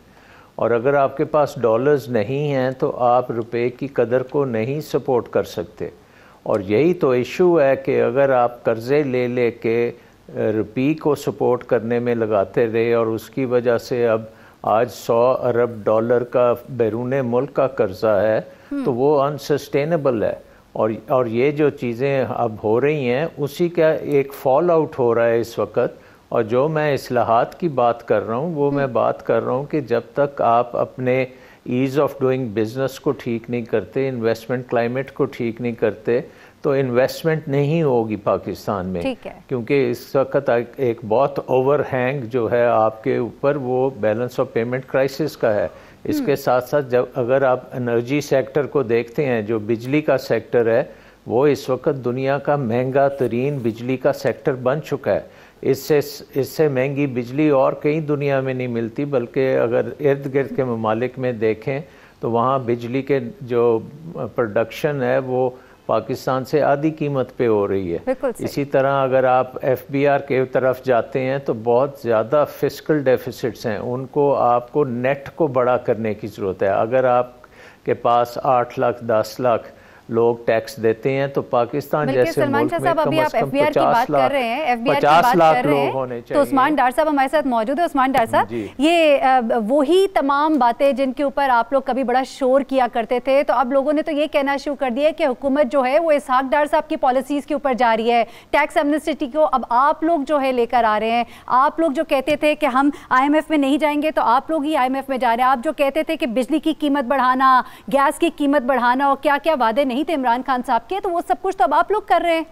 S5: और अगर आपके पास डॉलर्स नहीं हैं तो आप रुपए की कदर को नहीं सपोर्ट कर सकते। और यही तो इशू है कि अगर आप कर्ज़े ले के रुपये को सपोर्ट करने में लगाते रहे, और उसकी वजह से अब आज 100 अरब डॉलर का बैरून मुल्क का कर्ज़ा है, तो वो अनसस्टेनेबल है। और ये जो चीज़ें अब हो रही हैं उसी का एक फॉल आउट हो रहा है इस वक्त। और जो मैं इस्लाहात की बात कर रहा हूँ वो मैं बात कर रहा हूँ कि जब तक आप अपने ईज़ ऑफ डूइंग बिजनेस को ठीक नहीं करते, इन्वेस्टमेंट क्लाइमेट को ठीक नहीं करते, तो इन्वेस्टमेंट नहीं होगी पाकिस्तान में। क्योंकि इस वक्त एक बहुत ओवरहैंग जो है आपके ऊपर वो बैलेंस ऑफ पेमेंट क्राइसिस का है। इसके साथ साथ जब अगर आप एनर्जी सेक्टर को देखते हैं, जो बिजली का सेक्टर है वो इस वक्त दुनिया का महंगा तरीन बिजली का सेक्टर बन चुका है। इससे महंगी बिजली और कहीं दुनिया में नहीं मिलती, बल्कि अगर इर्द गिर्द के ममालिक में देखें तो वहाँ बिजली के जो प्रोडक्शन है वो पाकिस्तान से आधी कीमत पे हो रही है। इसी तरह अगर आप FBR के तरफ जाते हैं तो बहुत ज़्यादा फिस्कल डेफिसिट्स हैं, उनको आपको नेट को बड़ा करने की ज़रूरत है। अगर आपके पास 8 लाख 10 लाख लोग टैक्स देते हैं तो पाकिस्तान जैसे मुल्क में कम से कम 50 लाख लोग होने चाहिए।
S1: तो उस्मान डार साहब हमारे साथ मौजूद है। उस्मान डार साहब, ये वही तमाम बातें जिनके ऊपर आप लोग कभी बड़ा शोर किया करते थे, तो अब लोगों ने तो ये कहना शुरू कर दिया कि हुकूमत जो है वो इसहाक डार साहब की पॉलिसीज़ के ऊपर जा रही है। टैक्स एमनेस्टी को अब आप लोग जो है लेकर आ रहे हैं। आप लोग जो कहते थे कि हम IMF में नहीं जाएंगे तो आप लोग ही IMF में जा रहे हैं। आप जो कहते थे कि बिजली की कीमत बढ़ाना, गैस की कीमत बढ़ाना और क्या क्या वादे नहीं थे इमरान खान साहब के, तो वो सब कुछ तो अब आप लोग कर रहे हैं।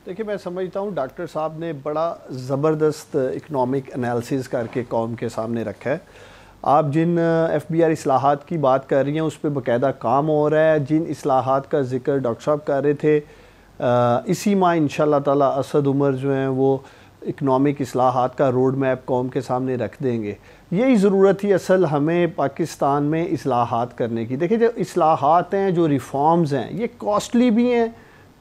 S4: देखिए, मैं समझता हूँ डॉक्टर साहब ने बड़ा ज़बरदस्त इकनॉमिक एनालिसिस करके कौम के सामने रखा है। आप जिन FBR इस्लाहात की बात कर रही हैं उस पर बाकायदा काम हो रहा है। जिन इस्लाहात का जिक्र डॉक्टर साहब कर रहे थे, इसी माह इंशाल्लाह ताला असद उमर जो हैं वो इकनॉमिक इस्लाहात का रोड मैप कौम के सामने रख देंगे। यही ज़रूरत थी असल हमें पाकिस्तान में इस्लाहात करने की। देखिए, जो इस्लाहात हैं, जो रिफॉर्म्स हैं, ये कॉस्टली भी हैं,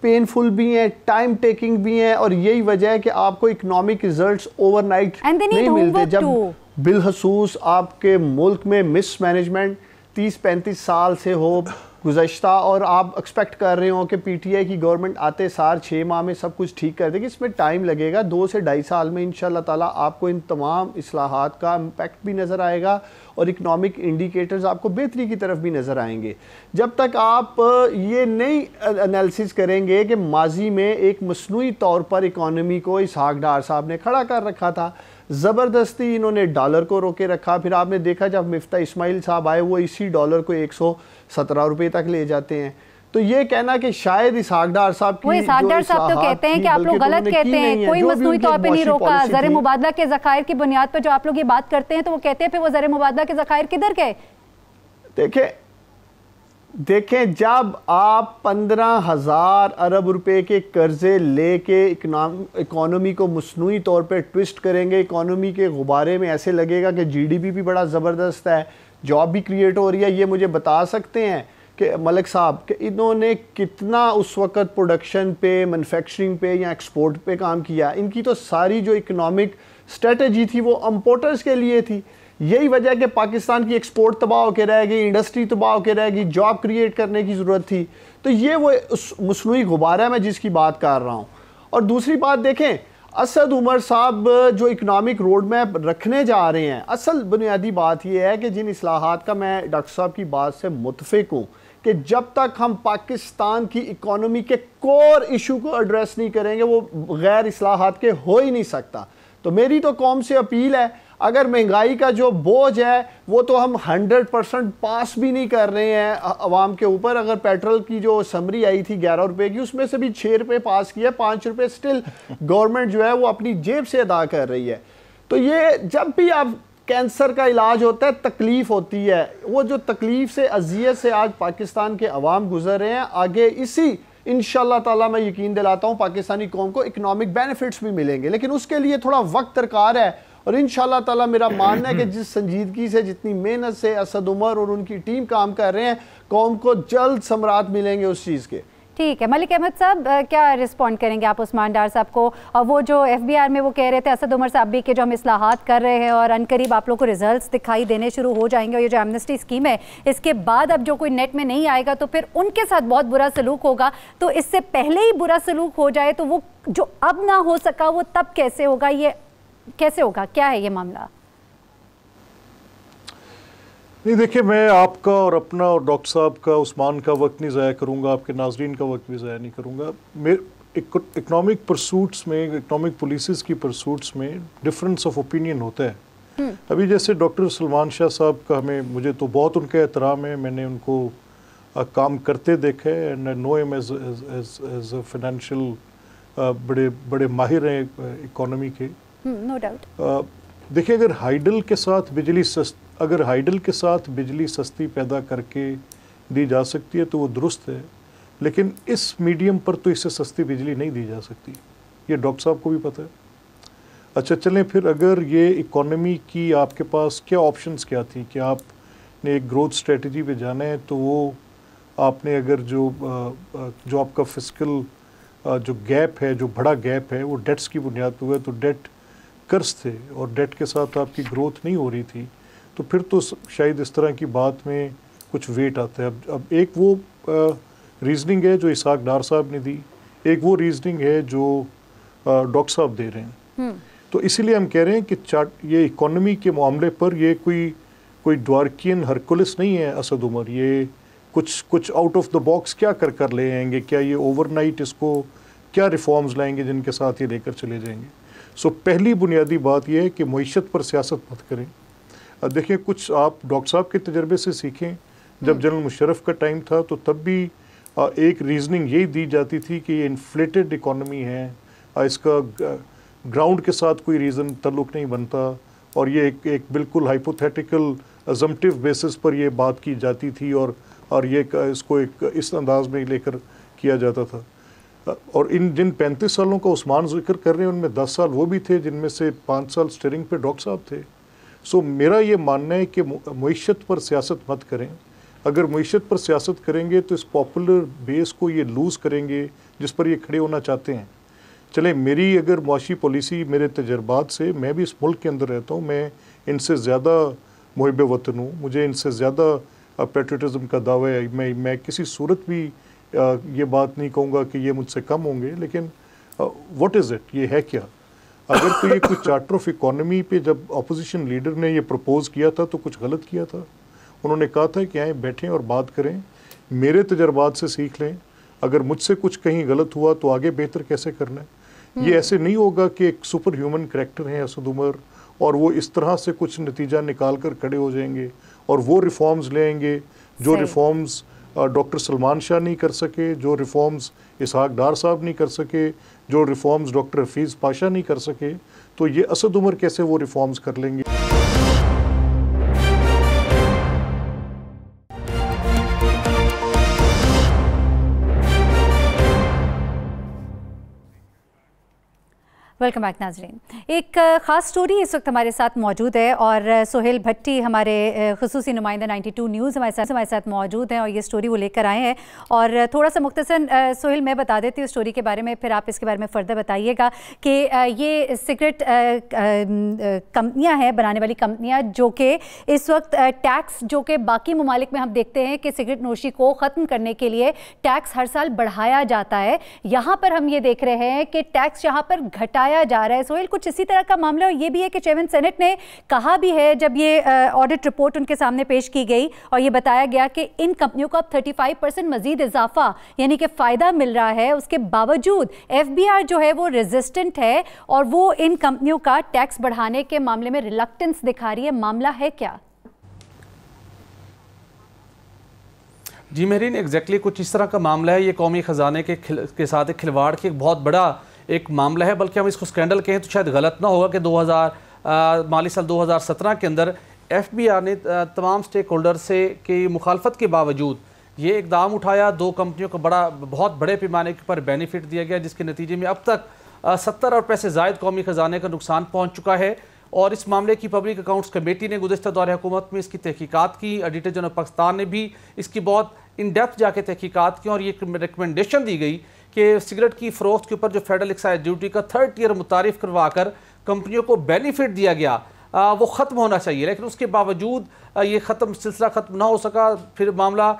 S4: पेनफुल भी हैं, टाइम टेकिंग भी हैं, और यही वजह है कि आपको इकनॉमिक रिजल्ट्स ओवरनाइट नहीं मिलते। जब बिलखसूस आपके मुल्क में मिसमैनेजमेंट 30-35 साल से हो गुज़श्ता, और आप एक्सपेक्ट कर रहे हो कि PTI की गवर्नमेंट आते सार 6 माह में सब कुछ ठीक कर देगी, इसमें टाइम लगेगा। 2 से 2.5 साल में इंशाल्लाह ताला आपको इन तमाम इस्लाहात का इम्पैक्ट भी नज़र आएगा और इकनॉमिक इंडिकेटर्स आपको बेहतरी की तरफ भी नज़र आएंगे। जब तक आप ये नहीं एनालिसिस करेंगे कि माजी में एक मसनूई तौर पर इकॉनमी को इसहाक डार साहब ने खड़ा कर रखा था, ज़बरदस्ती इन्होंने डॉलर को रोके रखा। फिर आपने देखा जब मिफ्ता इस्माइल साहब आए वो इसी डॉलर को 117 रुपये तक ले जाते हैं। तो ये कहना कि शायद इसहाक डार साहब की
S1: इसहाक डार साहब तो कहते हैं कि आप लोग गलत कहते हैं, कोई मसनूई तौर पे नहीं रोका। ज़र मुबादला के ज़खायर की बुनियाद पर जो आप लोग ये बात करते हैं तो वो कहते हैं फिर वो ज़र मुबादला के ज़खायर किधर गए?
S4: देखें, जब आप 15,000 अरब रुपए के कर्जे लेके इकोनॉमी को मसनूई तौर पे ट्विस्ट करेंगे, इकोनॉमी के गुब्बारे में ऐसे लगेगा कि GDP भी बड़ा ज़बरदस्त है, जॉब भी क्रिएट हो रही है। ये मुझे बता सकते हैं कि मलिक साहब कि इन्होंने कितना उस वक़्त प्रोडक्शन पे, मैन्युफैक्चरिंग पे या एक्सपोर्ट पे काम किया? इनकी तो सारी जो इकोनॉमिक स्ट्रेटजी थी वो इम्पोर्टर्स के लिए थी। यही वजह है कि पाकिस्तान की एक्सपोर्ट तबाह होकर रह गई, इंडस्ट्री तबाह होकर रह गई, जॉब क्रिएट करने की ज़रूरत थी। तो ये वो उस मसनूई गुब्बारा है मैं जिसकी बात कर रहा हूँ। और दूसरी बात देखें, असद उमर साहब जो इकनॉमिक रोड मैप रखने जा रहे हैं, असल बुनियादी बात यह है कि जिन इस्लाहात का मैं डॉक्टर साहब की बात से मुतफिक हूँ कि जब तक हम पाकिस्तान की इकॉनमी के कोर इशू को एड्रेस नहीं करेंगे वो गैर इस्लाहात के हो ही नहीं सकता। तो मेरी तो कौम से अपील है, अगर महंगाई का जो बोझ है वो तो हम 100% पास भी नहीं कर रहे हैं अवाम के ऊपर। अगर पेट्रोल की जो समरी आई थी 11 रुपए की, उसमें से भी 6 रुपये पास किया, 5 रुपये स्टिल गवर्नमेंट जो है वो अपनी जेब से अदा कर रही है। तो ये जब भी आप कैंसर का इलाज होता है तकलीफ होती है, वो जो तकलीफ से अजियत से आज पाकिस्तान के अवाम गुजर रहे हैं, आगे इसी इंशाल्लाह ताला मैं यकीन दिलाता हूँ पाकिस्तानी कौम को इकोनॉमिक बेनिफिट्स भी मिलेंगे, लेकिन उसके लिए थोड़ा वक्त दरकार है। और इंशाल्लाह ताला मेरा मानना है कि जिस संजीदगी से, जितनी मेहनत से असद उमर और उनकी टीम काम कर रहे हैं, कौम को जल्द समरात मिलेंगे उस चीज़ के।
S1: ठीक है, मलिक अहमद साहब क्या रिस्पॉन्ड करेंगे आप उस्मान डार साहब को? और वो जो FBR में वो कह रहे थे असद उमर साहब भी के जो हम इस्लाहात कर रहे हैं और अनकरीब आप लोग को रिजल्ट्स दिखाई देने शुरू हो जाएंगे, और ये जो एमनेस्टी स्कीम है इसके बाद अब जो कोई नेट में नहीं आएगा तो फिर उनके साथ बहुत बुरा सलूक होगा। तो इससे पहले ही बुरा सलूक हो जाए तो वो जो अब ना हो सका वो तब कैसे होगा? ये कैसे होगा? क्या है ये मामला?
S3: नहीं, देखिए, मैं आपका और अपना और डॉक्टर साहब का, उस्मान का वक्त नहीं ज़ाया करूँगा, आपके नाजरीन का वक्त भी ज़ाया नहीं करूँगा। इकनॉमिक परसूट्स में, इकनॉमिक पॉलिसीज़ की परसूट्स में डिफरेंस ऑफ ओपिनियन होता है। अभी जैसे डॉक्टर सलमान शाह साहब का मुझे तो बहुत उनका एहतराम है, मैंने उनको काम करते देखा है and know him as a financial, बड़े बड़े माहिर हैं इकोनॉमी के,
S1: नो डाउट।
S3: देखिए अगर हाइडल के साथ बिजली सस्ती पैदा करके दी जा सकती है तो वो दुरुस्त है, लेकिन इस मीडियम पर तो इससे सस्ती बिजली नहीं दी जा सकती, ये डॉक्टर साहब को भी पता है। अच्छा चलें फिर, अगर ये इकोनॉमी की आपके पास क्या ऑप्शंस क्या थी कि आपने एक ग्रोथ स्ट्रेटजी पे जाना है, तो वो आपने अगर जो आपका फिस्कल जो गैप है, जो बड़ा गैप है, वो डेट्स की बुनियाद पर हुआ, तो डेट कर्ज थे और डेट के साथ आपकी ग्रोथ नहीं हो रही थी, तो फिर तो शायद इस तरह की बात में कुछ वेट आता है। अब एक वो रीजनिंग है जो इसाक डार साहब ने दी, एक वो रीजनिंग है जो डॉक्टर साहब दे रहे हैं। तो इसीलिए हम कह रहे हैं कि ये इकोनॉमी के मामले पर ये कोई द्वारकियन हरकुलिस नहीं है असद उमर, ये कुछ आउट ऑफ द बॉक्स क्या कर ले आएंगे, क्या ये ओवरनाइट इसको क्या रिफॉर्म्स लाएंगे जिनके साथ ये लेकर चले जाएंगे। सो पहली बुनियादी बात यह है कि मईशत पर सियासत मत करें। देखिए कुछ आप डॉक्टर साहब के तजर्बे से सीखें, जब जनरल मुशर्रफ का टाइम था तो तब भी एक रीजनिंग यही दी जाती थी कि ये इन्फ्लेटेड इकोनॉमी है, इसका ग्राउंड के साथ कोई रीज़न ताल्लुक़ नहीं बनता, और ये एक बिल्कुल हाइपोथेटिकल अजम्पटिव बेसिस पर ये बात की जाती थी, और ये इसको एक इस अंदाज में लेकर किया जाता था। और इन जिन 35 सालों का उस्मान जिक्र कर रहे हैं उनमें 10 साल वो भी थे जिनमें से 5 साल स्टीयरिंग पे डॉक्टर साहब थे। सो मेरा ये मानना है कि मईशत पर सियासत मत करें। अगर मईशत पर सियासत करेंगे तो इस पॉपुलर बेस को ये लूज़ करेंगे जिस पर ये खड़े होना चाहते हैं। चले मेरी अगर मुआशी पॉलिसी, मेरे तजर्बात से, मैं भी इस मुल्क के अंदर रहता हूँ, मैं इनसे ज़्यादा मुहिब वतन हूँ, मुझे इनसे ज़्यादा पेट्रियटिज़म का दावा है। मैं किसी सूरत भी ये बात नहीं कहूँगा कि ये मुझसे कम होंगे, लेकिन व्हाट इज़ इट, ये है क्या? अगर तो ये कुछ चार्टर ऑफ इकोनॉमी पे जब अपोजिशन लीडर ने ये प्रपोज़ किया था तो कुछ गलत किया था। उन्होंने कहा था कि आए बैठें और बात करें, मेरे तजर्बात से सीख लें, अगर मुझसे कुछ कहीं गलत हुआ तो आगे बेहतर कैसे करना है। ये ऐसे नहीं होगा कि एक सुपर ह्यूमन करैक्टर है असद उमर और वो इस तरह से कुछ नतीजा निकाल कर खड़े हो जाएंगे और वो रिफॉर्म्स ले आएंगे जो रिफॉर्म्स डॉक्टर सलमान शाह नहीं कर सके, जो रिफॉर्म्स इसहाक डार साहब नहीं कर सके, जो रिफॉर्म्स डॉक्टर हफीज़ पाशा नहीं कर सके, तो ये असद उमर कैसे वो रिफॉर्म्स कर लेंगे।
S1: वेलकम बैक नाजरीन। एक ख़ास स्टोरी इस वक्त हमारे साथ मौजूद है और सोहेल भट्टी हमारे खुसूसी नुमाइंदा 92 न्यूज़ हमारे साथ मौजूद हैं और ये स्टोरी वो लेकर आए हैं। और थोड़ा सा मुख्तसर सोहेल मैं बता देती हूँ स्टोरी के बारे में, फिर आप इसके बारे में फ़र्दर बताइएगा कि ये सिगरेट कंपनियाँ हैं, बनाने वाली कंपनियाँ, जो कि इस वक्त टैक्स जो कि बाकी ममालिक में हम देखते हैं कि सिगरेट नोशी को ख़त्म करने के लिए टैक्स हर साल बढ़ाया जाता है, यहाँ पर हम ये देख रहे हैं कि टैक्स यहाँ पर घटाया जा रहा है। सोहेल कुछ इसी तरह का मामला, और ये भी है कि चेयरमैन सेनेट ने कहा भी है जब ये ऑडिट रिपोर्ट उनके सामने पेश की गई और ये बताया गया कि इन कंपनियों को अब 35% मजीद इजाफा यानी कि फ़ायदा मिल रहा है, उसके बावजूद FBR जो है वो रेजिस्टेंट है और वो इन कंपनियों का टैक्स बढ़ाने के मामले में रिलक्टेंस दिखा रही है। मामला है क्या?
S6: जी मेहरीन, एग्जैक्टली कुछ इस तरह का मामला है। ये कौमी ख़जाने के साथ एक खिलवाड़ की एक बहुत बड़ा एक मामला है, बल्कि हम इसको स्कैंडल कहें तो शायद गलत ना होगा कि माली साल 2017 के अंदर FBR ने तमाम स्टेक होल्डर से की मुखालफत के बावजूद ये इकदाम उठाया। 2 कंपनियों को बहुत बड़े पैमाने पर बेनिफिट दिया गया, जिसके नतीजे में अब तक 70 अरब पैसे ज़ायद कौमी ख़जाने का नुकसान पहुँच चुका है। और इस मामले की पब्लिक अकाउंट्स कमेटी ने गुज़श्ता दौर हुकूमत में इसकी तहकीकात की। ऑडिटर जनरल पाकिस्तान ने भी इसकी बहुत इन डेप्थ जाके तहकीकात की और ये रिकमेंडेशन दी गई कि सिगरेट की फ़रोख्त के ऊपर जो फेडरल एक्साइज ड्यूटी का 3rd टियर मुतारिफ करवा कर कंपनियों को बेनिफिट दिया गया वो ख़त्म होना चाहिए, लेकिन उसके बावजूद ये सिलसिला ख़त्म ना हो सका। फिर मामला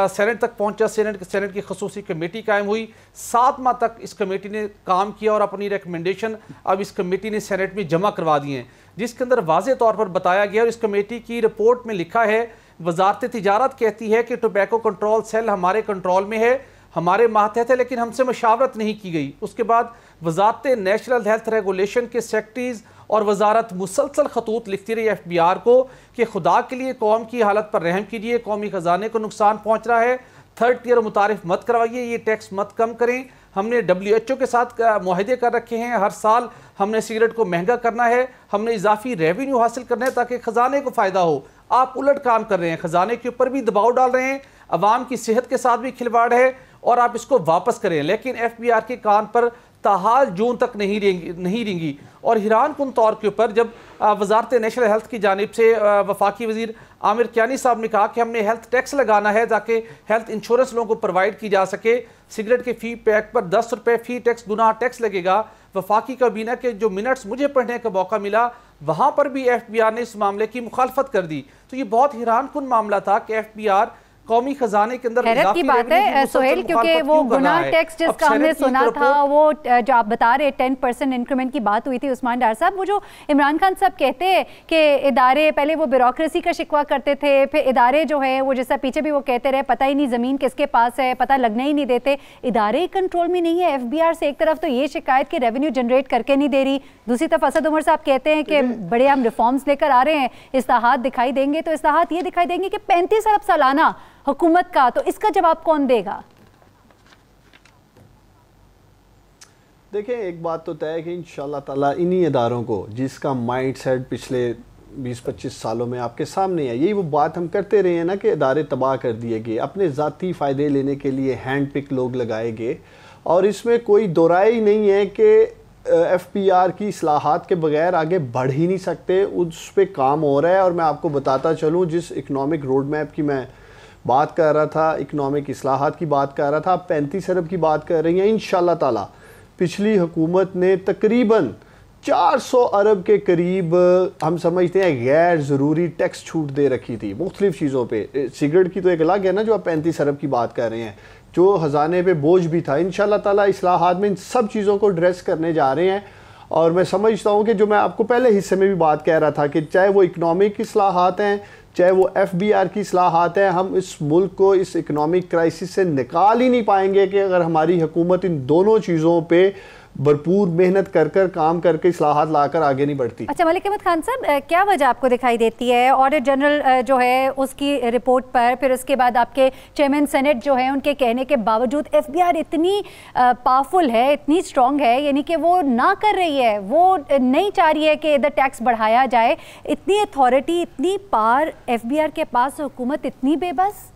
S6: सेनेट तक पहुंचा, सेनेट की खसूसी कमेटी कायम हुई। 7 माह तक इस कमेटी ने काम किया और अपनी रिकमेंडेशन अब इस कमेटी ने सेनेट में जमा करवा दी हैं, जिसके अंदर वाज़े तौर पर बताया गया और इस कमेटी की रिपोर्ट में लिखा है, वजारत तिजारत कहती है कि टोबैको कंट्रोल सेल हमारे कंट्रोल में है, हमारे मातहत है, लेकिन हमसे मशावरत नहीं की गई। उसके बाद वजारत नेशनल हेल्थ रेगुलेशन के सेक्रेटरीज और वजारत मुसलसल खतूत लिखती रही FBR को कि खुदा के लिए कौम की हालत पर रहम कीजिए, कौमी खजाने को नुकसान पहुँच रहा है, थर्ड टियर मुतारिफ मत करवाइए, ये टैक्स मत कम करें। हमने WHO के साथ मुआहदे कर रखे हैं, हर साल हमने सिगरेट को महंगा करना है, हमने इजाफी रेवेन्यू हासिल करना है ताकि ख़जाने को फ़ायदा हो। आप उलट काम कर रहे हैं, ख़जाने के ऊपर भी दबाव डाल रहे हैं, अवाम की सेहत के साथ भी खिलवाड़ है और आप इसको वापस करें। लेकिन FBR के कान पर ताहाल जून तक नहीं रेंगी। और हैरान कुन तौर के ऊपर जब वजारत नेशनल हेल्थ की जानिब से वफाकी वजीर आमिर कियानी साहब ने कहा कि हमने हेल्थ टैक्स लगाना है ताकि हेल्थ इंश्योरेंस लोगों को प्रोवाइड की जा सके, सिगरेट के फी पैक पर 10 रुपये फी टैक्स गुना टैक्स लगेगा। वफाकी काबीना के जो मिनट्स मुझे पढ़ने का मौका मिला वहाँ पर भी FBR ने इस मामले की मुखालफत कर दी। तो ये बहुत हैरान कुन मामला था कि FBR कौमी खजाने के अंदर
S1: हैरत की बात है सोहेल, क्योंकि वो गुनाह टैक्स जिसका हमने सुना था, वो जो आप बता रहे 10% इंक्रीमेंट की बात हुई थी उस्मान डार साहब, वो जो इमरान खान साहब कहते हैं कि इदारे पहले वो ब्यूरोक्रेसी का शिकवा करते थे, फिर इदारे जो है वो जैसा पीछे भी वो कहते रहे पता ही नहीं ज़मीन किसके पास है, पता लगने ही नहीं देते, इदारे कंट्रोल में नहीं है। FBR से एक तरफ तो ये शिकायत कि रेवेन्यू जनरेट करके नहीं दे रही, दूसरी तरफ असद उमर साहब कहते हैं कि बड़े हम रिफॉर्म्स लेकर आ रहे हैं, इस्लाहात दिखाई देंगे। तो इस्लाहात ये दिखाई देंगे कि 35 अरब सालाना हुकूमत का, तो इसका जवाब कौन देगा?
S4: देखिए, एक बात तो तय है कि इंशाल्लाह ताला इन्हीं इदारों को जिसका माइंड सेट पिछले 20-25 सालों में आपके सामने है, यही वो बात हम करते रहे हैं ना कि इदारे तबाह कर दिए गए, अपने ज़ाती फ़ायदे लेने के लिए हैंड पिक लोग लगाए गए। और इसमें कोई दोराई ही नहीं है कि FBR की इस्लाहात के बगैर आगे बढ़ ही नहीं सकते, उस पर काम हो रहा है। और मैं आपको बताता चलूँ, जिस इकनॉमिक रोड मैप की मैं बात कर रहा था, इकनॉमिक इस्लाहात की बात कर रहा था, आप 35 अरब की बात कर रही हैं। इंशाल्लाह ताला पिछली हुकूमत ने तकरीबन 400 अरब के करीब हम समझते हैं गैर ज़रूरी टैक्स छूट दे रखी थी मुख्तलिफ़ चीज़ों पे। सिगरेट की तो एक अलग है ना जो आप 35 अरब की बात कर रहे हैं, जो ख़जाने पे बोझ भी था। इंशाल्लाह ताला इस्लाहात में इन सब चीज़ों को एड्रेस करने जा रहे हैं। और मैं समझता हूँ कि जो मैं आपको पहले हिस्से में भी बात कह रहा था कि चाहे वो इकनॉमिक इस्लाहात हैं, चाहे वो FBR की इस्लाहात हैं, हम इस मुल्क को इस इकनॉमिक क्राइसिस से निकाल ही नहीं पाएंगे कि अगर हमारी हुकूमत इन दोनों चीज़ों पे भरपूर मेहनत कर काम करके इस्लाहात लाकर आगे नहीं बढ़ती।
S1: अच्छा मलिक अहमद खान साहब, क्या वजह आपको दिखाई देती है ऑडिटर जनरल जो है उसकी रिपोर्ट पर, फिर उसके बाद आपके चेयरमैन सेनेट जो है उनके कहने के बावजूद FBR इतनी पावरफुल है, इतनी स्ट्रॉन्ग है, यानी कि वो ना कर रही है, वो नहीं चाह रही है कि इधर टैक्स बढ़ाया जाए, इतनी अथॉरिटी, इतनी पावर FBR के पास, हुकूमत इतनी बेबस?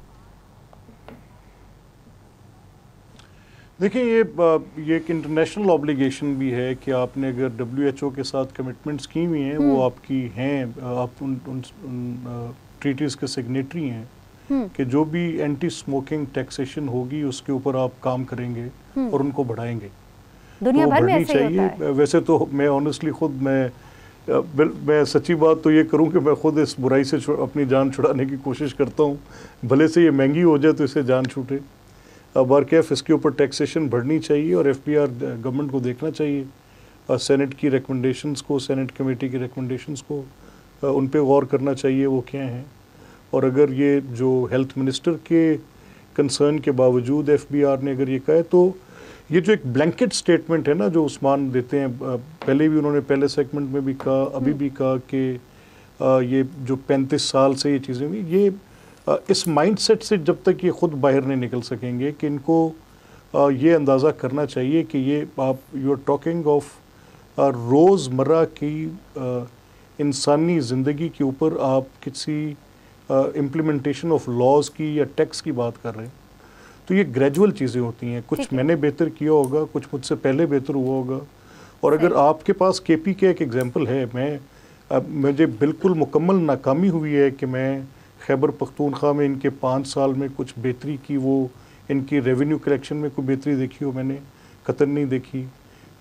S3: देखिए, ये एक इंटरनेशनल ऑब्लिगेशन भी है कि आपने अगर WHO के साथ कमिटमेंट्स की हुई हैं, वो आपकी हैं, आप उन ट्रीटीज़ के सिग्नेटरी हैं कि जो भी एंटी स्मोकिंग टैक्सेशन होगी उसके ऊपर आप काम करेंगे और उनको बढ़ाएंगे।
S1: दुनिया
S3: तो
S1: भर में
S3: बढ़नी
S1: ऐसे ही होता
S3: चाहिए।
S1: है।
S3: वैसे तो मैं ऑनेस्टली खुद मैं सच्ची बात तो ये करूं कि मैं खुद इस बुराई से अपनी जान छुड़ाने की कोशिश करता हूं, भले से ये महंगी हो जाए तो इससे जान छूटे। बारकैफ इसके ऊपर टैक्सेशन बढ़नी चाहिए और FBR गवर्नमेंट को देखना चाहिए, सेनेट की रिकमेंडेशंस को, सेनेट कमेटी की रिकमेंडेशंस को उन पे गौर करना चाहिए वो क्या हैं। और अगर ये जो हेल्थ मिनिस्टर के कंसर्न के बावजूद FBR ने अगर ये कहा है, तो ये जो एक ब्लैंकेट स्टेटमेंट है ना जो उस्मान देते हैं, पहले भी उन्होंने पहले सेगमेंट में भी कहा, अभी भी कहा कि ये जो 35 साल से ये चीज़ें हुई, ये इस माइंडसेट से जब तक ये ख़ुद बाहर नहीं निकल सकेंगे कि इनको ये अंदाज़ा करना चाहिए कि ये आप यू आर टॉकिंग ऑफ रोज़मर्रा की इंसानी ज़िंदगी के ऊपर आप किसी इम्प्लीमेंटेशन ऑफ लॉज की या टैक्स की बात कर रहे हैं। तो ये ग्रेजुअल चीज़ें होती हैं, कुछ मैंने बेहतर किया होगा, कुछ मुझसे पहले बेहतर हुआ होगा। और अगर आपके पास KP का एक एग्जांपल है, मुझे बिल्कुल मुकम्मल नाकामी हुई है कि मैं खैबर पख्तूनख्वा में इनके 5 साल में कुछ बेहतरी की, वो इनकी रेवेन्यू कलेक्शन में कोई बेहतरी देखी हो मैंने कतन नहीं देखी।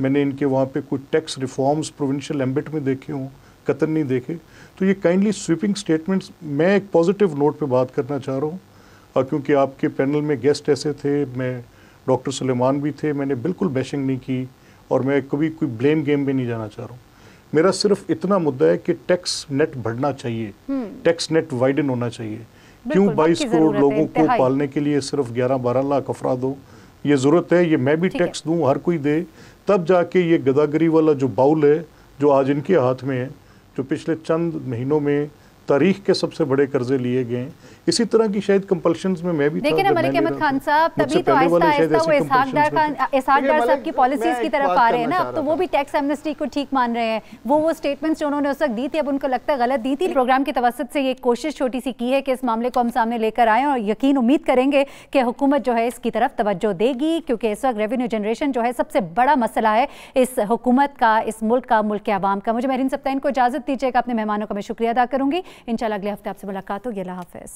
S3: मैंने इनके वहाँ पे कुछ टैक्स रिफॉर्म्स प्रोविंशियल एम्बिट में देखे हों, कतन नहीं देखे। तो ये काइंडली स्वीपिंग स्टेटमेंट्स, मैं एक पॉजिटिव नोट पे बात करना चाह रहा हूँ क्योंकि आपके पैनल में गेस्ट ऐसे थे, मैं डॉक्टर सुलेमान भी थे, मैंने बिल्कुल बैशिंग नहीं की और मैं कभी कोई ब्लेम गेम में नहीं जाना चाह रहा हूँ। मेरा सिर्फ इतना मुद्दा है कि टैक्स नेट बढ़ना चाहिए, टैक्स नेट वाइडन होना चाहिए। क्यों 22 करोड़ लोगों को पालने के लिए सिर्फ 11-12 लाख अफराद हो, ये ज़रूरत है। ये मैं भी टैक्स दूं, हर कोई दे, तब जाके ये गदागरी वाला जो बाउल है जो आज इनके हाथ में है, जो पिछले चंद महीनों में तारीख के सबसे बड़े कर्जे लिए गए। इसी तरह की शायद कंपल्शंस में मैं भी
S1: लेकिन ना मलिक अहमद खान साहब तभी तो आहिस्ता आहिस्ता वो इसहाक डार साहब की पॉलिसीज की तरफ आ रहे हैं ना। अब तो वो भी टैक्स एमनेस्टी को ठीक मान रहे हैं। वो स्टेटमेंट्स जो उन्होंने उस वक्त दी थी अब उनको लगता है गलत दी थी। प्रोग्राम की तवसत से ये कोशिश छोटी सी की है कि इस मामले को हम सामने लेकर आएँ और यकीन उम्मीद करेंगे कि हुकूमत जो है इसकी तरफ तवज्जो देगी, क्योंकि इस वक्त रेवेन्यू जनरेशन जो है सबसे बड़ा मसला है इस हुकूमत का, इस मुल्क का, मुल्क के अवाम का। मुझे मेहरीन सप्ताइन को इजाज़त दीजिएगा, अपने मेहमानों का मैं शुक्रिया अदा करूँगी। इंशाल्लाह अगले हफ्ते आपसे मुलाकात होगी। अल्लाह हाफ़िज़।